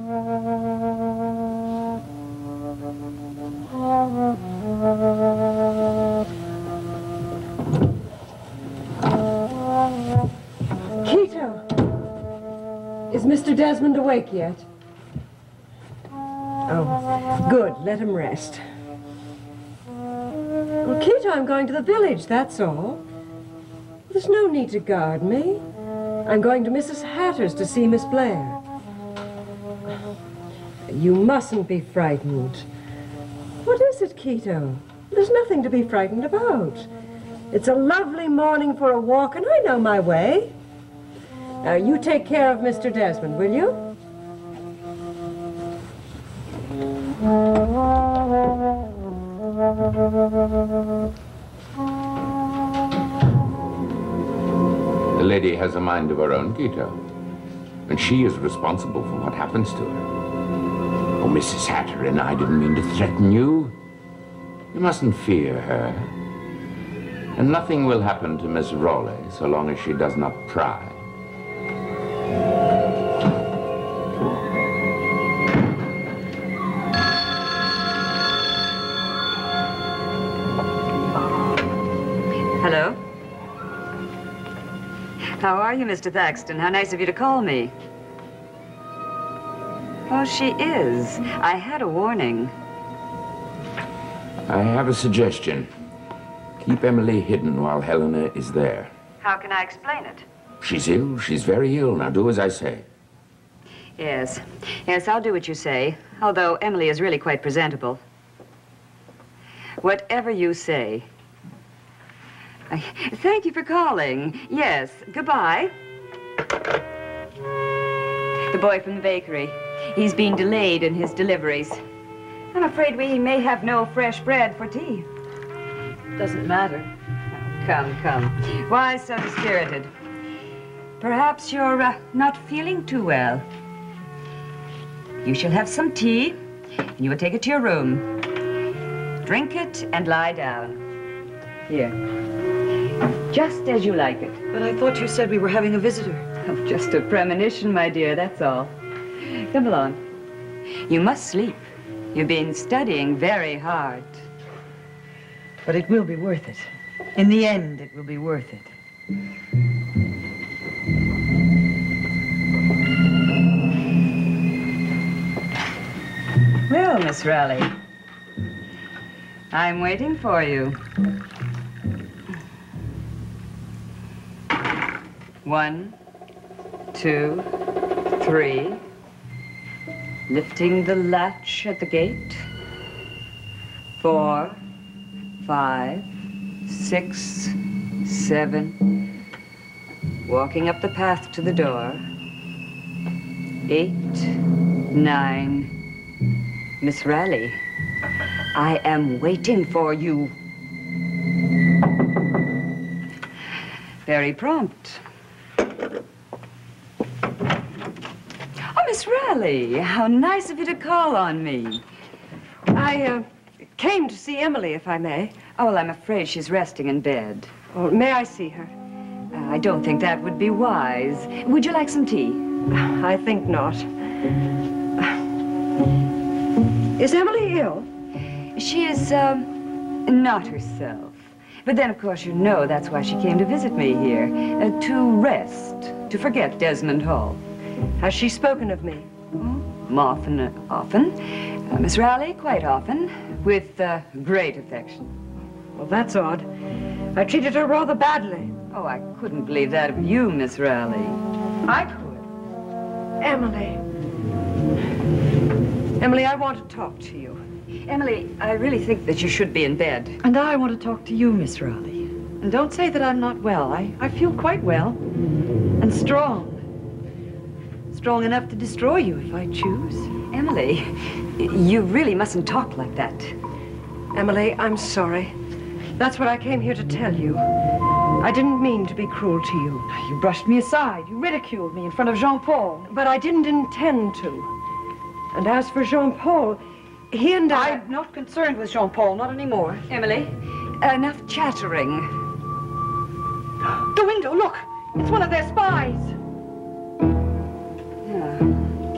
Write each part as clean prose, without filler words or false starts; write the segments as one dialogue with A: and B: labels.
A: Quito! Is Mr. Desmond awake yet? Oh, good. Let him rest. Well, Quito, I'm going to the village, that's all. There's no need to guard me. I'm going to Mrs. Hatter's to see Miss Blair. You mustn't be frightened. What is it, Quito? There's nothing to be frightened about. It's a lovely morning for a walk, and I know my way. Now, you take care of Mr. Desmond, will you?
B: The lady has a mind of her own, Quito, and she is responsible for what happens to her. Oh, Mrs. Hatter and I didn't mean to threaten you. You mustn't fear her. And nothing will happen to Miss Raleigh so long as she does not pry.
C: Hello? How are you, Mr. Thaxton? How nice of you to call me. Oh, she is. I had a warning.
B: I have a suggestion. Keep Emily hidden while Helena is there.
C: How can I explain it?
B: She's ill. She's very ill. Now do as I say.
C: Yes. Yes, I'll do what you say. Although Emily is really quite presentable. Whatever you say. Thank you for calling. Yes. Goodbye. The boy from the bakery. He's been delayed in his deliveries. I'm afraid we may have no fresh bread for tea. Doesn't matter. Oh, come. Why so dispirited? Perhaps you're not feeling too well. You shall have some tea, and you will take it to your room. Drink it and lie down. Here. Just as you like it.
A: But I thought you said we were having a visitor.
C: Oh, just a premonition, my dear, that's all. Come along. You must sleep. You've been studying very hard.
A: But it will be worth it. In the end, it will be worth it.
C: Well, Miss Raleigh, I'm waiting for you. 1, 2, 3. Lifting the latch at the gate. 4, 5, 6, 7. Walking up the path to the door. 8, 9. Miss Raleigh, I am waiting for you. Very prompt. Oh, Miss Raleigh, how nice of you to call on me.
A: I came to see Emily, if I may.
C: Oh, well, I'm afraid she's resting in bed.
A: Oh, may I see her?
C: I don't think that would be wise. Would you like some tea?
A: I think not. Is Emily ill?
C: She is, not herself. But then, of course, you know that's why she came to visit me here. To rest, to forget Desmond Hall.
A: Has she spoken of me?
C: Often. Miss Raleigh, quite often. With great affection.
A: Well, that's odd. I treated her rather badly.
C: Oh, I couldn't believe that of you, Miss Raleigh.
A: I could. Emily. Emily, I want to talk to you.
C: Emily, I really think that you should be in bed.
A: And I want to talk to you, Miss Raleigh. And don't say that I'm not well. I feel quite well. And strong. Strong enough to destroy you if I choose.
C: Emily, you really mustn't talk like that.
A: Emily, I'm sorry. That's what I came here to tell you. I didn't mean to be cruel to you.
D: You brushed me aside. You ridiculed me in front of Jean-Paul.
A: But I didn't intend to. And as for Jean-Paul, he and
D: I'm not concerned with Jean-Paul, not anymore.
C: Emily, enough chattering.
D: The window, look! It's one of their spies.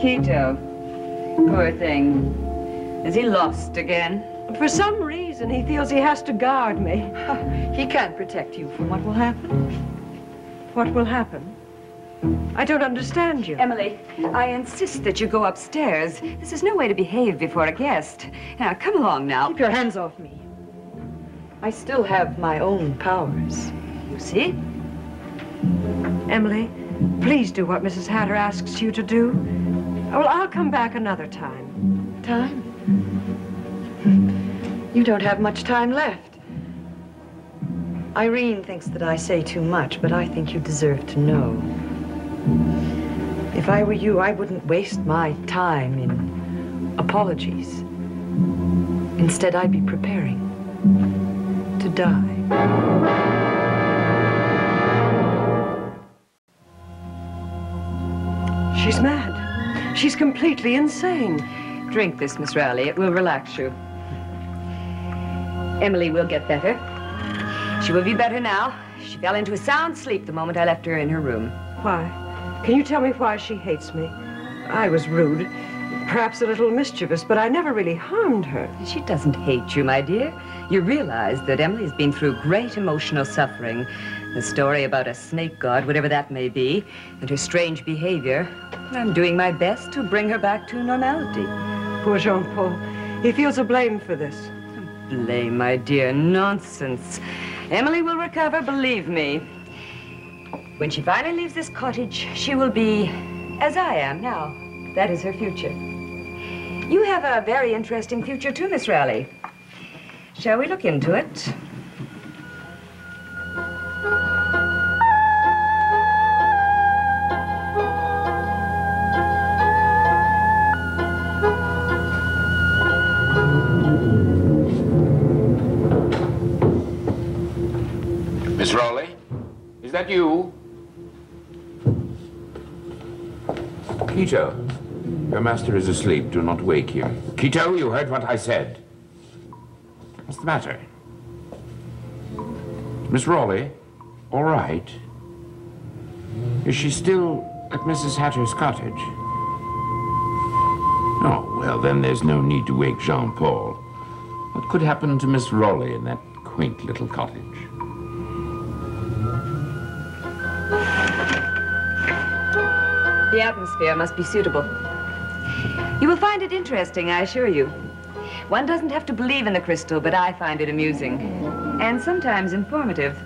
C: Quito, Poor thing. Is he lost again?
A: For some reason, he feels he has to guard me.
D: He can't protect you from what will happen.
A: What will happen? I don't understand you.
C: Emily, I insist that you go upstairs. This is no way to behave before a guest. Now, come along now.
D: Keep your hands off me. I still have my own powers.
C: You see?
A: Emily, please do what Mrs. Hatter asks you to do. Well, I'll come back another time.
D: Time? You don't have much time left. Irene thinks that I say too much, but I think you deserve to know. If I were you, I wouldn't waste my time in apologies. Instead, I'd be preparing to die.
A: She's mad. She's completely insane.
C: Drink this, Miss Rowley. It will relax you. Emily will get better. She will be better now. She fell into a sound sleep the moment I left her in her room.
A: Why? Can you tell me why she hates me? I was rude, perhaps a little mischievous, but I never really harmed her.
C: She doesn't hate you, my dear. You realize that Emily's been through great emotional suffering. The story about a snake god, whatever that may be, and her strange behavior. I'm doing my best to bring her back to normality.
A: Poor Jean-Paul. He feels a blame for this.
C: Blame, my dear. Nonsense. Emily will recover, believe me. When she finally leaves this cottage, she will be as I am now. That is her future. You have a very interesting future too, Miss Rowley. Shall we look into it?
B: Miss Rowley, is that you? Quito, your master is asleep. Do not wake him. Quito, you heard what I said. What's the matter? Miss Rowley, all right? Is she still at Mrs. Hatter's cottage? Oh, well, then there's no need to wake Jean-Paul. What could happen to Miss Rowley in that quaint little cottage?
C: The atmosphere must be suitable. You will find it interesting, I assure you. One doesn't have to believe in the crystal, but I find it amusing and sometimes informative.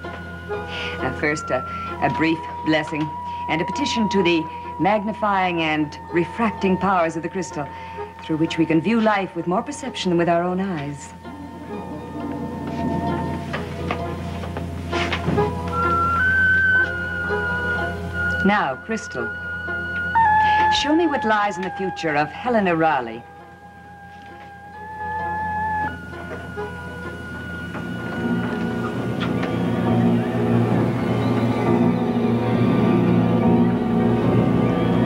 C: First, a brief blessing and a petition to the magnifying and refracting powers of the crystal, through which we can view life with more perception than with our own eyes. Now, Crystal, show me what lies in the future of Helena Rowley.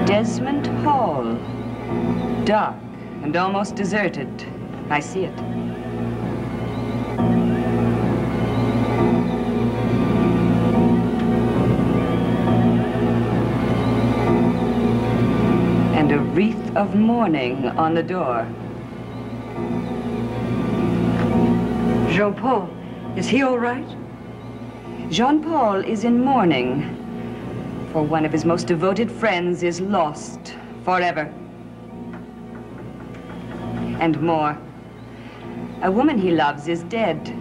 C: Desmond Hall. Dark and almost deserted. I see it. And a wreath of mourning on the door.
A: Jean-Paul, is he all right?
C: Jean-Paul is in mourning, for one of his most devoted friends is lost forever. And more, a woman he loves is dead.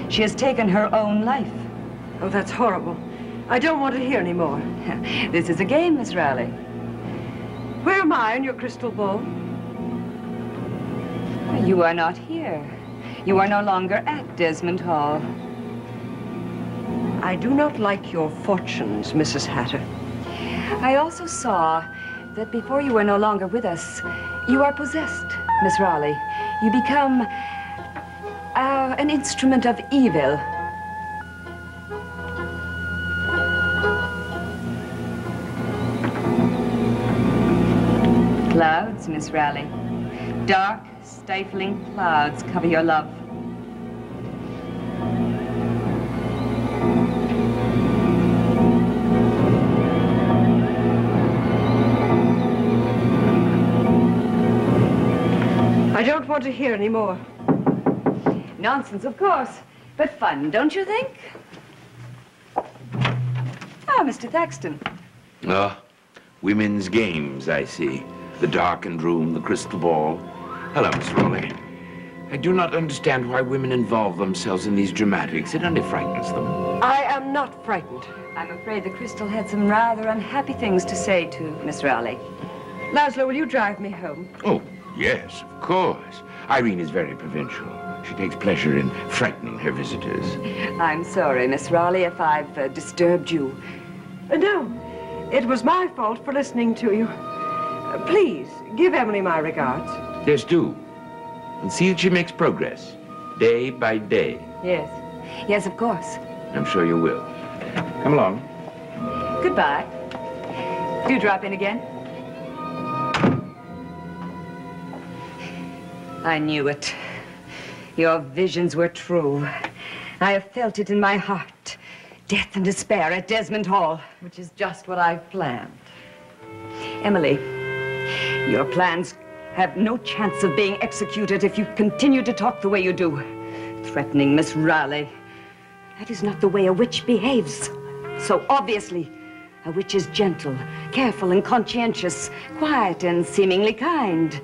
C: She has taken her own life.
A: Oh, that's horrible. I don't want to hear any more.
C: This is a game, Miss Rowley.
A: Where am I in your crystal ball?
C: You are not here. You are no longer at Desmond Hall.
A: I do not like your fortunes, Mrs. Hatter.
C: I also saw that before you were no longer with us, you are possessed, Miss Rowley. You become an instrument of evil. Clouds, Miss Rowley. Dark, stifling clouds cover your love.
A: I don't want to hear any more.
C: Nonsense, of course. But fun, don't you think? Ah, Mr. Thaxton.
B: Ah, women's games, I see. The darkened room, the crystal ball. Hello, Miss Raleigh. I do not understand why women involve themselves in these dramatics. It only frightens them.
A: I am not frightened.
C: I'm afraid the crystal had some rather unhappy things to say to Miss Raleigh.
A: Laszlo, will you drive me home?
B: Oh, yes, of course. Irene is very provincial. She takes pleasure in frightening her visitors.
C: I'm sorry, Miss Raleigh, if I've disturbed you.
A: No, it was my fault for listening to you. Please, give Emily my regards.
B: Yes, do. And see that she makes progress, day by day.
C: Yes. Yes, of course.
B: I'm sure you will. Come along.
C: Goodbye. Do drop in again. I knew it. Your visions were true. I have felt it in my heart. Death and despair at Desmond Hall.
D: Which is just what I've planned.
C: Emily, your plans have no chance of being executed if you continue to talk the way you do. Threatening Miss Raleigh. That is not the way a witch behaves. So obviously, a witch is gentle, careful and conscientious, quiet and seemingly kind.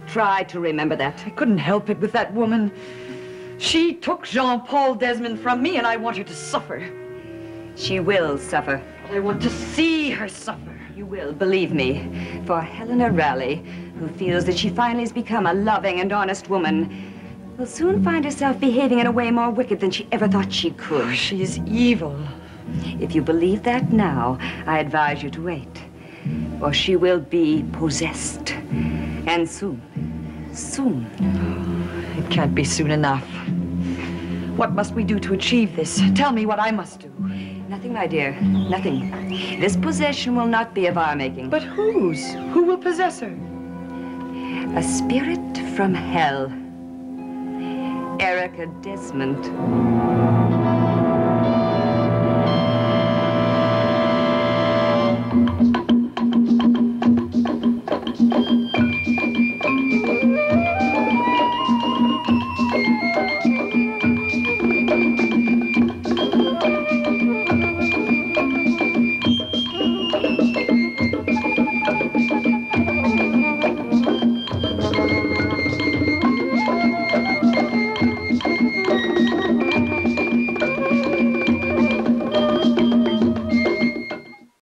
C: Try to remember that.
D: I couldn't help it with that woman. She took Jean-Paul Desmond from me, and I want her to suffer.
C: She will suffer.
D: I want to see her suffer.
C: You will, believe me. For Helena Raleigh, who feels that she finally has become a loving and honest woman, will soon find herself behaving in a way more wicked than she ever thought she could.
D: She is evil.
C: If you believe that now, I advise you to wait. For she will be possessed. And soon. Soon.
D: It can't be soon enough. What must we do to achieve this? Tell me what I must do.
C: Nothing, my dear. Nothing. This possession will not be of our making.
D: But whose? Who will possess her?
C: A spirit from hell. Erica Desmond.